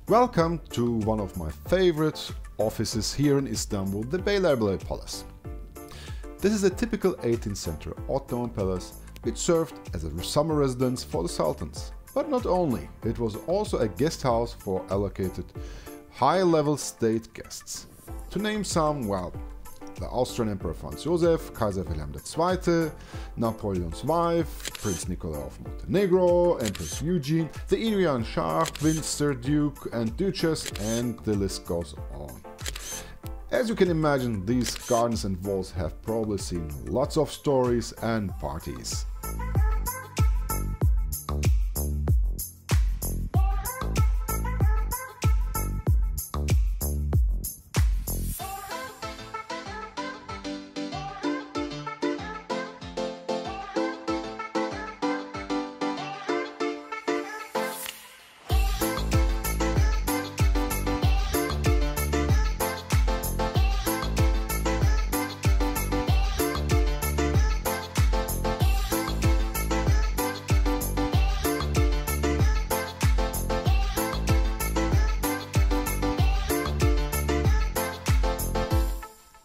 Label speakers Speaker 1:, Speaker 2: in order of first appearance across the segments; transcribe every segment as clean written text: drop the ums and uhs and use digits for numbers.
Speaker 1: Welcome to one of my favorite offices here in Istanbul, the Beylerbeyi Palace. This is a typical 18th century Ottoman palace which served as a summer residence for the sultans. But not only, it was also a guest house for allocated high-level state guests. To name some, well, the Austrian Emperor Franz Joseph, Kaiser Wilhelm II, Napoleon's wife, Prince Nikolai of Montenegro, Empress Eugene, the Irian Shah, Windsor Duke and Duchess, and the list goes on. As you can imagine, these gardens and walls have probably seen lots of stories and parties.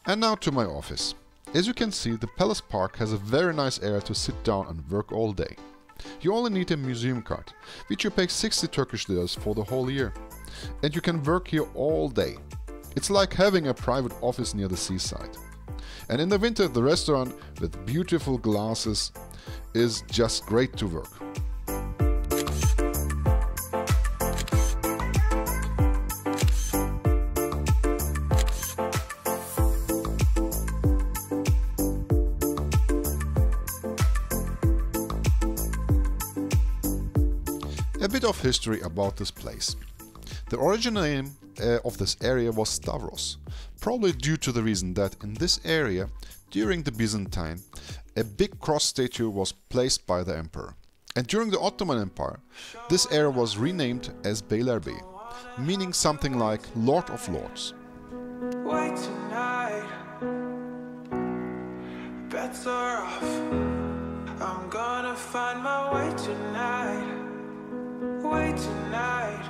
Speaker 1: And now to my office. As you can see, the Palace Park has a very nice area to sit down and work all day. You only need a museum card, which you pay 60 Turkish liras for the whole year. And you can work here all day. It's like having a private office near the seaside. And in the winter, the restaurant with beautiful glasses is just great to work. A bit of history about this place. The original name of this area was Stavros, probably due to the reason that in this area, during the Byzantine, a big cross statue was placed by the emperor. And during the Ottoman Empire, this area was renamed as Beylerbeyi, meaning something like Lord of Lords.
Speaker 2: Wait tonight, bets are off. I'm gonna find my way tonight. Wait tonight,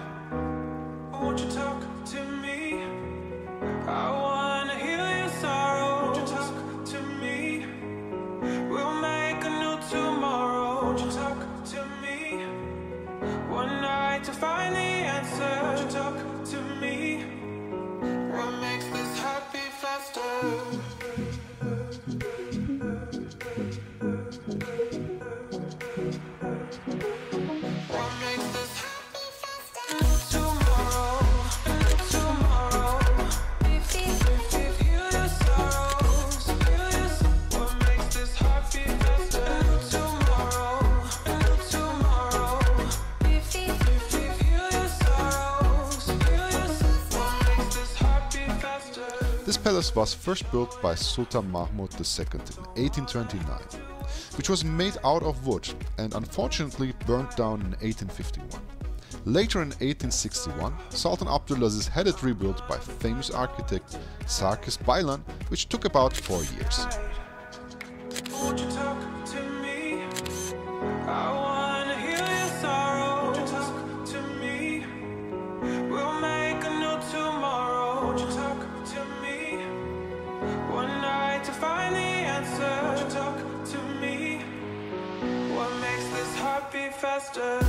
Speaker 2: won't you talk to me? I wanna heal your sorrow. Won't you talk to me? We'll make a new tomorrow. Won't you talk to me? One night to find the answer. Won't you talk to me? What makes this happy faster?
Speaker 1: This palace was first built by Sultan Mahmud II in 1829, which was made out of wood and unfortunately burnt down in 1851. Later in 1861, Sultan Abdulaziz had it rebuilt by famous architect Sarkis Baylan, which took about 4 years.
Speaker 2: Won't you talk to me? I wanna heal your sorrow. Won't you talk to me? We'll make a new tomorrow. Won't you talk to me? One night to find the answer. Won't you talk to me? What makes this heart beat faster?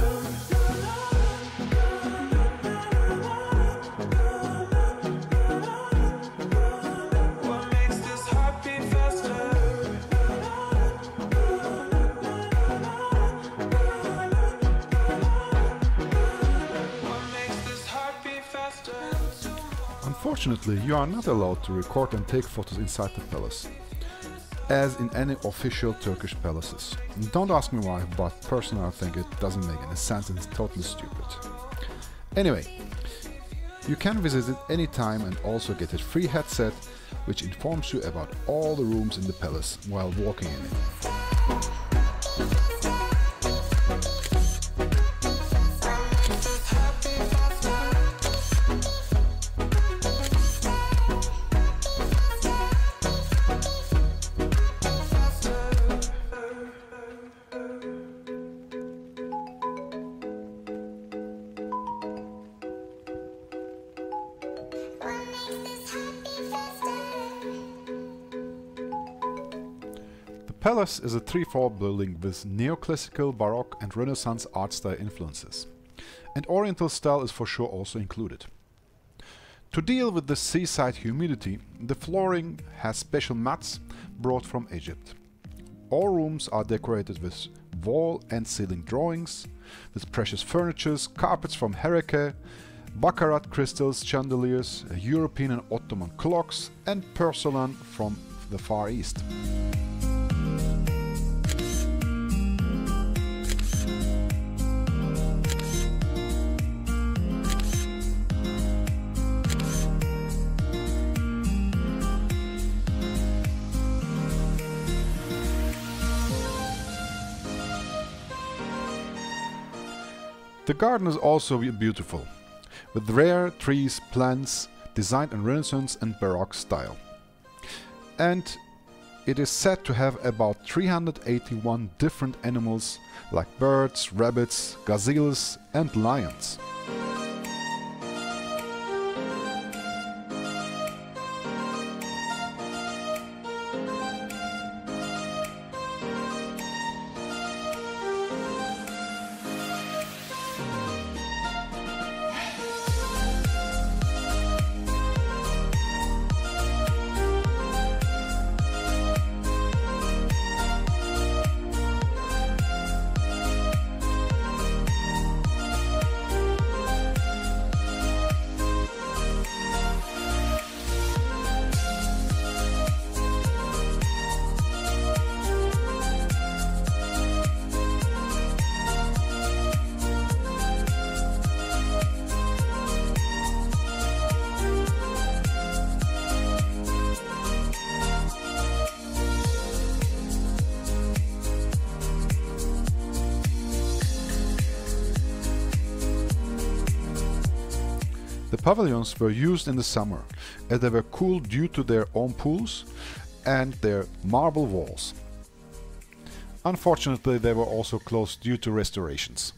Speaker 1: Unfortunately, you are not allowed to record and take photos inside the palace, as in any official Turkish palaces. Don't ask me why, but personally I think it doesn't make any sense and it's totally stupid. Anyway, you can visit it anytime and also get a free headset which informs you about all the rooms in the palace while walking in it. palace is a three-floor building with neoclassical, baroque and Renaissance art style influences. And Oriental style is for sure also included. To deal with the seaside humidity, the flooring has special mats brought from Egypt. All rooms are decorated with wall and ceiling drawings, with precious furnitures, carpets from Hereke, baccarat crystals, chandeliers, European and Ottoman clocks and porcelain from the Far East. The garden is also beautiful, with rare trees, plants, designed in Renaissance and Baroque style. And it is said to have about 381 different animals like birds, rabbits, gazelles and lions. The pavilions were used in the summer, as they were cool due to their own pools and their marble walls. Unfortunately, they were also closed due to restorations.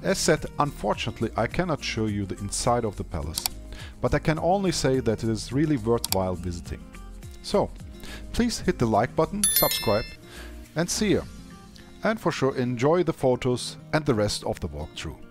Speaker 1: As said, unfortunately I cannot show you the inside of the palace, but I can only say that it is really worthwhile visiting. So, please hit the like button, subscribe and see you. And for sure enjoy the photos and the rest of the walkthrough.